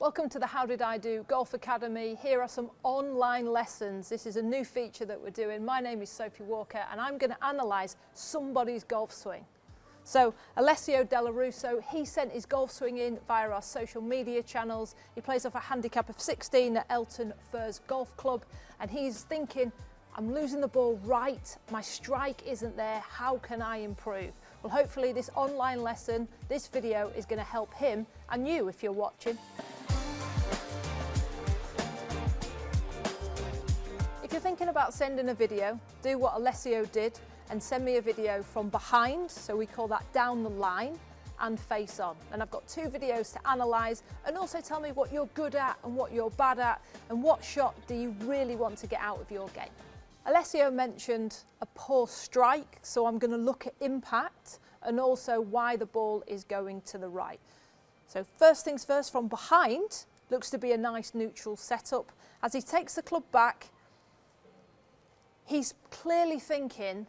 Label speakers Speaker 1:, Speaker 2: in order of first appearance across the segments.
Speaker 1: Welcome to the How Did I Do Golf Academy. Here are some online lessons. This is a new feature that we're doing. My name is Sophie Walker and I'm going to analyse somebody's golf swing. So Alessio Dello Russo, he sent his golf swing in via our social media channels. He plays off a handicap of 16 at Elton Firs Golf Club and he's thinking, I'm losing the ball right, my strike isn't there, how can I improve? Well, hopefully this online lesson, this video is going to help him and you if you're watching. If you're thinking about sending a video, do what Alessio did and send me a video from behind, so we call that down the line, and face on. And I've got 2 videos to analyse and also tell me what you're good at and what you're bad at and what shot do you really want to get out of your game. Alessio mentioned a poor strike, so I'm going to look at impact and also why the ball is going to the right. So first things first, from behind, looks to be a nice neutral setup. As he takes the club back, he's clearly thinking,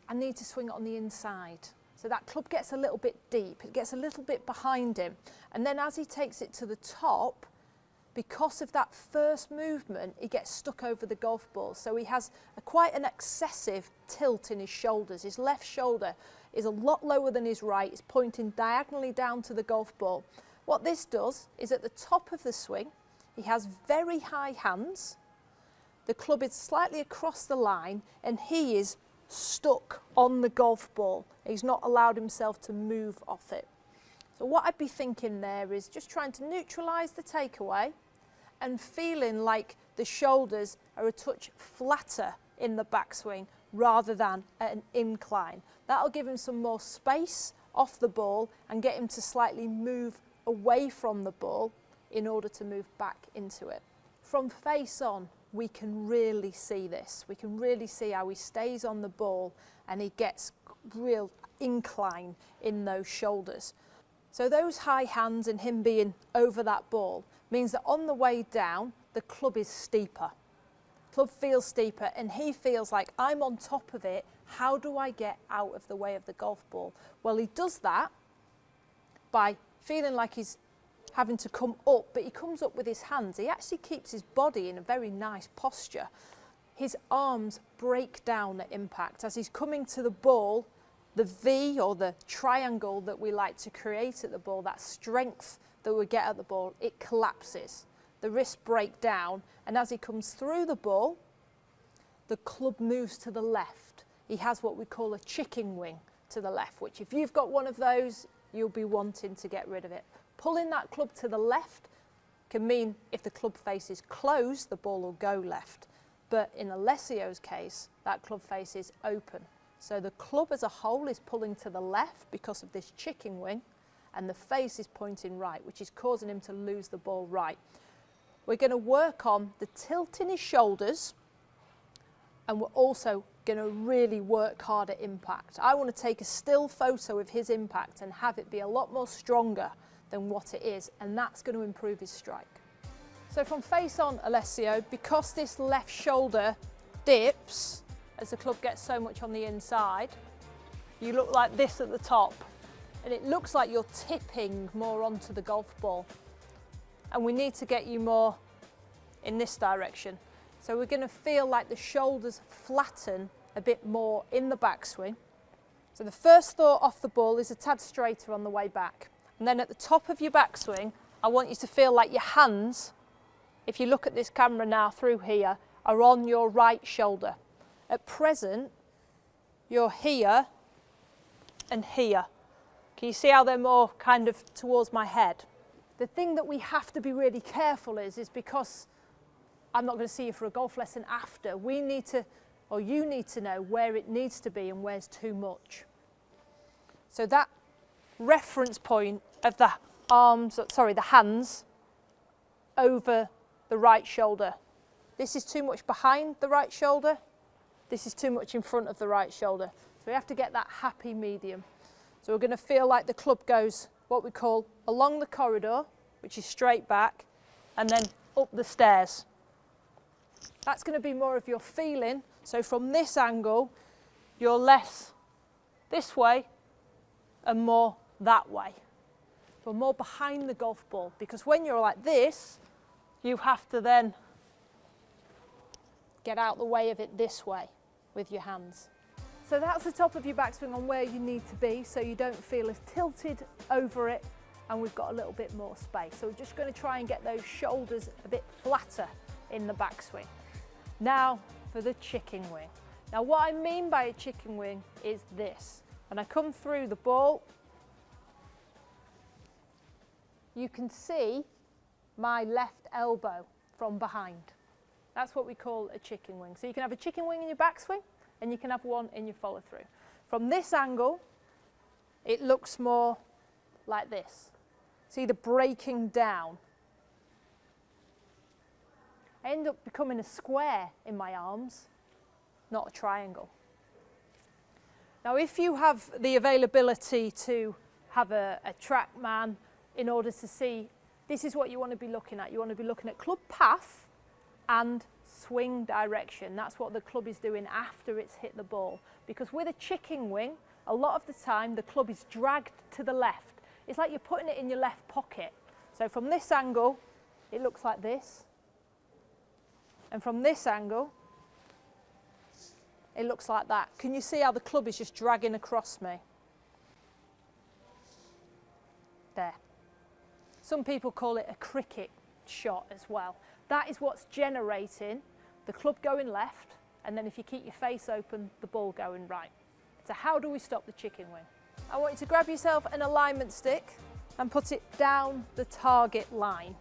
Speaker 1: I need to swing it on the inside. So that club gets a little bit deep, it gets a little bit behind him. And then as he takes it to the top, because of that first movement, he gets stuck over the golf ball. So he has quite an excessive tilt in his shoulders. His left shoulder is a lot lower than his right. It's pointing diagonally down to the golf ball. What this does is at the top of the swing, he has very high hands. The club is slightly across the line and he is stuck on the golf ball. He's not allowed himself to move off it. So what I'd be thinking there is just trying to neutralise the takeaway and feeling like the shoulders are a touch flatter in the backswing rather than at an incline. That'll give him some more space off the ball and get him to slightly move away from the ball in order to move back into it. From face on, we can really see this. We can really see how he stays on the ball and he gets real incline in those shoulders. So those high hands and him being over that ball means that on the way down, the club is steeper. Club feels steeper and he feels like, I'm on top of it, how do I get out of the way of the golf ball? Well, he does that by feeling like he's having to come up, but he comes up with his hands. He actually keeps his body in a very nice posture. His arms break down at impact. As he's coming to the ball, the V or the triangle that we like to create at the ball, that strength that we get at the ball, it collapses. The wrists break down, and as he comes through the ball, the club moves to the left. He has what we call a chicken wing to the left, which if you've got one of those, you'll be wanting to get rid of it. Pulling that club to the left can mean if the club face is closed, the ball will go left. But in Alessio's case, that club face is open. So the club as a whole is pulling to the left because of this chicken wing, and the face is pointing right, which is causing him to lose the ball right. We're going to work on the tilt in his shoulders, and we're also going to really work hard at impact. I want to take a still photo of his impact and have it be a lot more stronger than what it is, and that's going to improve his strike. So from face on, Alessio, because this left shoulder dips as the club gets so much on the inside, you look like this at the top, and it looks like you're tipping more onto the golf ball. And we need to get you more in this direction. So we're going to feel like the shoulders flatten a bit more in the backswing. So the first thought off the ball is a tad straighter on the way back. And then at the top of your backswing, I want you to feel like your hands, if you look at this camera now through here, are on your right shoulder. At present, you're here and here. Can you see how they're more kind of towards my head? The thing that we have to be really careful is because I'm not going to see you for a golf lesson after, we need to, or you need to know where it needs to be and where's too much. So that reference point of the the hands over the right shoulder. This is too much behind the right shoulder. This is too much in front of the right shoulder. So we have to get that happy medium. So we're going to feel like the club goes what we call along the corridor, which is straight back, and then up the stairs. That's going to be more of your feeling. So from this angle, you're less this way and more that way. but more behind the golf ball, because when you're like this, you have to then get out the way of it this way with your hands. So that's the top of your backswing on where you need to be, so you don't feel as tilted over it, and we've got a little bit more space. So we're just going to try and get those shoulders a bit flatter in the backswing. Now for the chicken wing. Now what I mean by a chicken wing is this. When I come through the ball, you can see my left elbow from behind. That's what we call a chicken wing. So you can have a chicken wing in your backswing, and you can have one in your follow through. From this angle, it looks more like this. See the breaking down. I end up becoming a square in my arms, not a triangle. Now if you have the availability to have a TrackMan in order to see, this is what you want to be looking at. You want to be looking at club path and swing direction. That's what the club is doing after it's hit the ball. Because with a chicken wing, a lot of the time the club is dragged to the left. It's like you're putting it in your left pocket. So from this angle, it looks like this. And from this angle, it looks like that. Can you see how the club is just dragging across me? There. Some people call it a cricket shot as well. That is what's generating the club going left, and then if you keep your face open, the ball going right. So how do we stop the chicken wing? I want you to grab yourself an alignment stick and put it down the target line.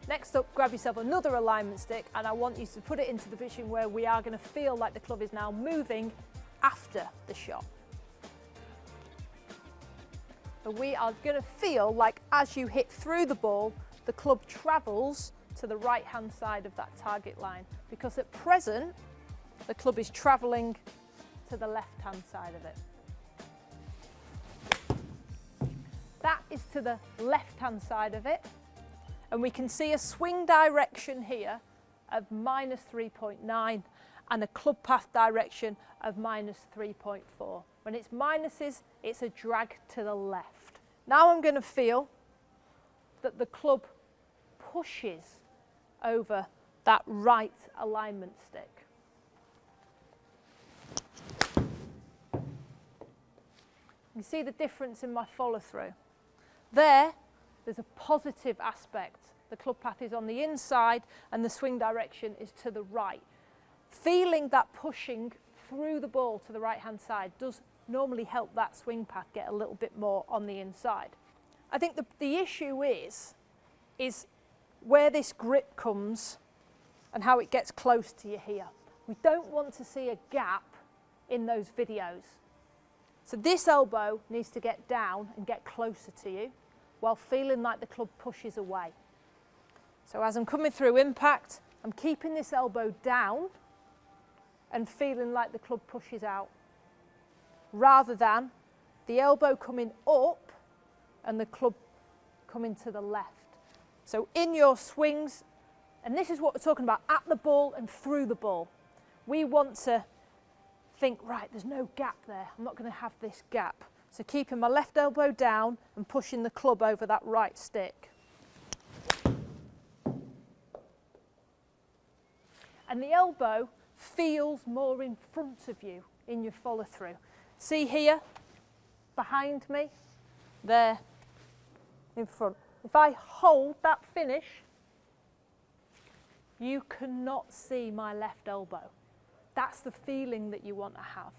Speaker 1: Next up, grab yourself another alignment stick, and I want you to put it into the position where we are going to feel like the club is now moving after the shot. And we are going to feel like as you hit through the ball, the club travels to the right-hand side of that target line, because at present, the club is travelling to the left-hand side of it. That is to the left-hand side of it, and we can see a swing direction here of -3.9 and a club path direction of -3.4. When it's minuses, it's a drag to the left. Now I'm going to feel that the club pushes over that right alignment stick. You see the difference in my follow through. There's a positive aspect. The club path is on the inside and the swing direction is to the right. Feeling that pushing through the ball to the right hand side does normally help that swing path get a little bit more on the inside. I think the issue is where this grip comes and how it gets close to you here. We don't want to see a gap in those videos. So this elbow needs to get down and get closer to you while feeling like the club pushes away. So as I'm coming through impact, I'm keeping this elbow down and feeling like the club pushes out, rather than the elbow coming up and the club coming to the left. So in your swings, and this is what we're talking about, at the ball and through the ball, we want to think, right, there's no gap there. I'm not going to have this gap. So keeping my left elbow down and pushing the club over that right stick. And the elbow feels more in front of you in your follow through. See here, behind me, there, in front. If I hold that finish, you cannot see my left elbow. That's the feeling that you want to have.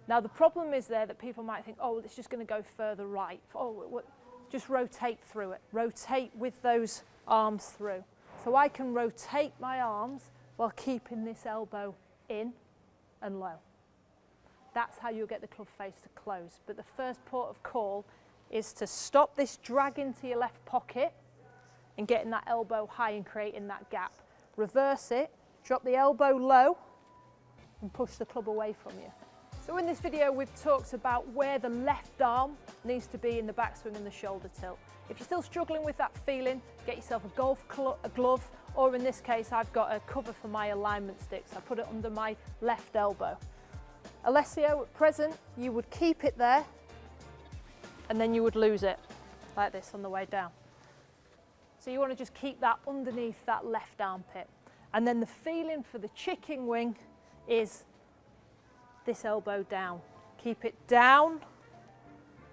Speaker 1: Now the problem is there that people might think, oh, it's just going to go further right. Oh, just rotate through it. Rotate with those arms through. So I can rotate my arms while keeping this elbow in and low. That's how you'll get the club face to close. But the first port of call is to stop this drag into your left pocket and getting that elbow high and creating that gap. Reverse it, drop the elbow low and push the club away from you. So in this video we've talked about where the left arm needs to be in the backswing and the shoulder tilt. If you're still struggling with that feeling, get yourself a golf glove, or in this case I've got a cover for my alignment sticks. I put it under my left elbow. Alessio, at present, you would keep it there and then you would lose it like this on the way down. So you want to just keep that underneath that left armpit. And then the feeling for the chicken wing is this elbow down. Keep it down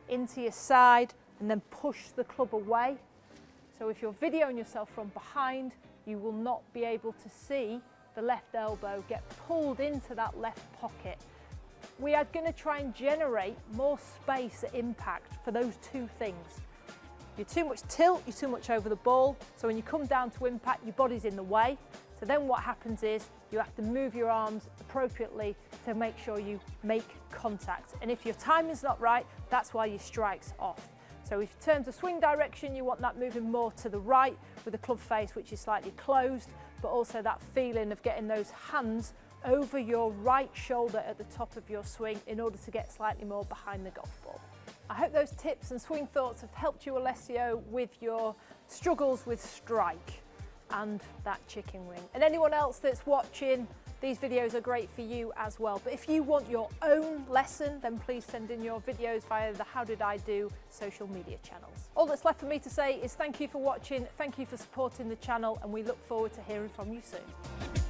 Speaker 1: into your side and then push the club away. So if you're videoing yourself from behind, you will not be able to see the left elbow get pulled into that left pocket. We are going to try and generate more space at impact for those two things. You're too much tilt, you're too much over the ball, so when you come down to impact, your body's in the way. So then what happens is you have to move your arms appropriately to make sure you make contact. And if your timing's not right, that's why your strike's off. So in terms of swing direction, you want that moving more to the right with the club face, which is slightly closed, but also that feeling of getting those hands over your right shoulder at the top of your swing in order to get slightly more behind the golf ball. I hope those tips and swing thoughts have helped you, Alessio, with your struggles with strike and that chicken wing. And anyone else that's watching, these videos are great for you as well. But if you want your own lesson, then please send in your videos via the How Did I Do social media channels. All that's left for me to say is thank you for watching, thank you for supporting the channel, and we look forward to hearing from you soon.